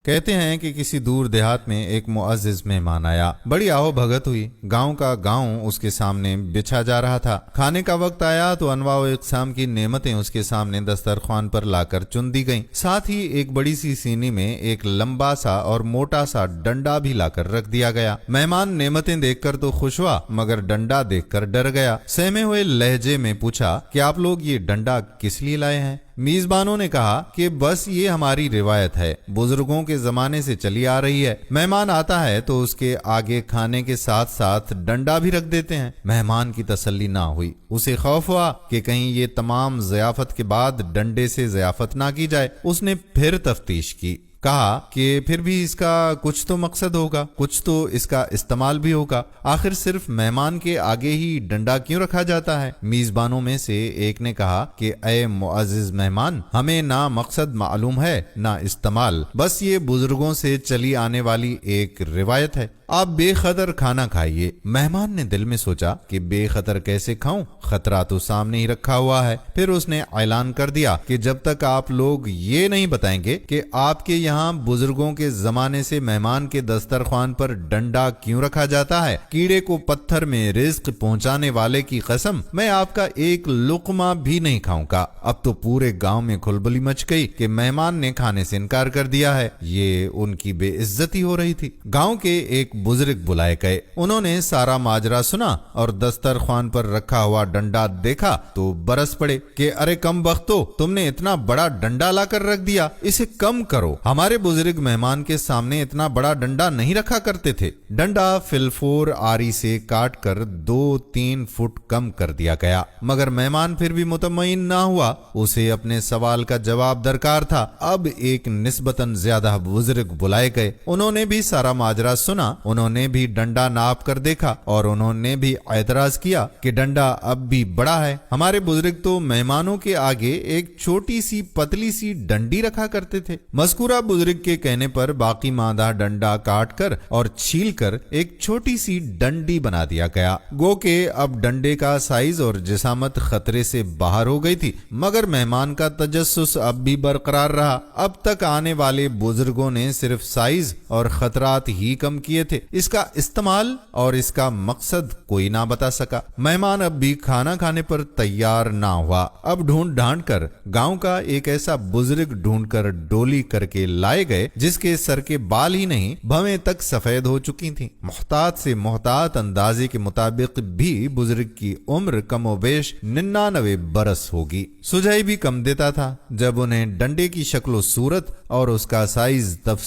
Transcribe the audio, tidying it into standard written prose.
کہتے ہیں کہ کسی دور دیہات میں ایک معزز مہمان آیا، بڑی آہو بھگت ہوئی، گاؤں کا گاؤں اس کے سامنے بچھا جا رہا تھا۔ کھانے کا وقت آیا تو انواع و اقسام کی نعمتیں اس کے سامنے دسترخوان پر لا کر چن دی گئیں، ساتھ ہی ایک بڑی سی سینی میں ایک لمبا سا اور موٹا سا ڈنڈا بھی لا کر رکھ دیا گیا۔ مہمان نعمتیں دیکھ کر تو خوش ہوا مگر ڈنڈا دیکھ کر ڈر گیا۔ سہمے ہوئے لہجے میں پوچھا کہ آپ لوگ یہ ڈنڈا کس لیے لائے ہیں؟ میزبانوں نے کہا کہ بس یہ ہماری روایت ہے، بزرگوں کے زمانے سے چلی آ رہی ہے، مہمان آتا ہے تو اس کے آگے کھانے کے ساتھ ساتھ ڈنڈا بھی رکھ دیتے ہیں۔ مہمان کی تسلی نہ ہوئی، اسے خوف ہوا کہ کہیں یہ تمام ضیافت کے بعد ڈنڈے سے ضیافت نہ کی جائے۔ اس نے پھر تفتیش کی، کہا کہ پھر بھی اس کا کچھ تو مقصد ہوگا، کچھ تو اس کا استعمال بھی ہوگا، آخر صرف مہمان کے آگے ہی ڈنڈا کیوں رکھا جاتا ہے؟ میزبانوں میں سے ایک نے کہا کہ اے معزز مہمان، ہمیں نہ مقصد معلوم ہے نہ استعمال، بس یہ بزرگوں سے چلی آنے والی ایک روایت ہے، آپ بے خطر کھانا کھائیے۔ مہمان نے دل میں سوچا کہ بے خطر کیسے کھاؤں، خطرہ تو سامنے ہی رکھا ہوا ہے۔ پھر اس نے اعلان کر دیا کہ جب تک آپ لوگ یہ نہیں بتائیں گے کہ آپ کے یہاں بزرگوں کے زمانے سے مہمان کے دسترخوان پر ڈنڈا کیوں رکھا جاتا ہے، کیڑے کو پتھر میں رزق پہنچانے والے کی قسم، میں آپ کا ایک لقمہ بھی نہیں کھاؤں گا۔ اب تو پورے گاؤں میں کھلبلی مچ گئی کہ مہمان نے کھانے سے انکار کر دیا ہے، یہ ان کی بے عزتی ہو رہی تھی۔ گاؤں کے ایک بزرگ بلائے گئے، انہوں نے سارا ماجرا سنا اور دسترخوان پر رکھا ہوا ڈنڈا دیکھا تو برس پڑے کہ ارے کم بختو، تم نے اتنا بڑا ڈنڈا لا کر رکھ دیا، اسے کم کرو، ہمارے بزرگ مہمان کے سامنے اتنا بڑا ڈنڈا نہیں رکھا کرتے تھے۔ ڈنڈا فلفور آری سے کاٹ کر 2-3 فٹ کم کر دیا گیا، مگر مہمان پھر بھی مطمئن نہ ہوا، اسے اپنے سوال کا جواب درکار تھا۔ اب ایک نسبتاً زیادہ بزرگ بلائے گئے، انہوں نے بھی سارا ماجرا سنا، انہوں نے بھی ڈنڈا ناپ کر دیکھا اور انہوں نے بھی اعتراض کیا کہ ڈنڈا اب بھی بڑا ہے، ہمارے بزرگ تو مہمانوں کے آگے ایک چھوٹی سی پتلی سی ڈنڈی رکھا کرتے تھے۔ مذکورہ بزرگ کے کہنے پر باقی ماندہ ڈنڈا کاٹ کر اور چھیل کر ایک چھوٹی سی ڈنڈی بنا دیا گیا، گو کہ اب ڈنڈے کا سائز اور جسامت خطرے سے باہر ہو گئی تھی، مگر مہمان کا تجسس اب بھی برقرار رہا۔ اب تک آنے والے بزرگوں نے صرف سائز اور خطرات ہی کم کیے تھے، اس کا استعمال اور اس کا مقصد کوئی نہ بتا سکا۔ مہمان اب بھی کھانا کھانے پر تیار نہ ہوا۔ اب ڈھونڈ ڈھانڈ کر گاؤں کا ایک ایسا بزرگ ڈھونڈ کر ڈولی کر کے لائے گئے جس کے سر کے بال ہی نہیں بھویں تک سفید ہو چکی تھیں۔ محتاط سے محتاط اندازے کے مطابق بھی بزرگ کی عمر کم و بیش 99 برس ہوگی۔ سجائی بھی کم دیتا تھا۔ جب انہیں ڈنڈے کی شکل و صورت اور اس کا سائز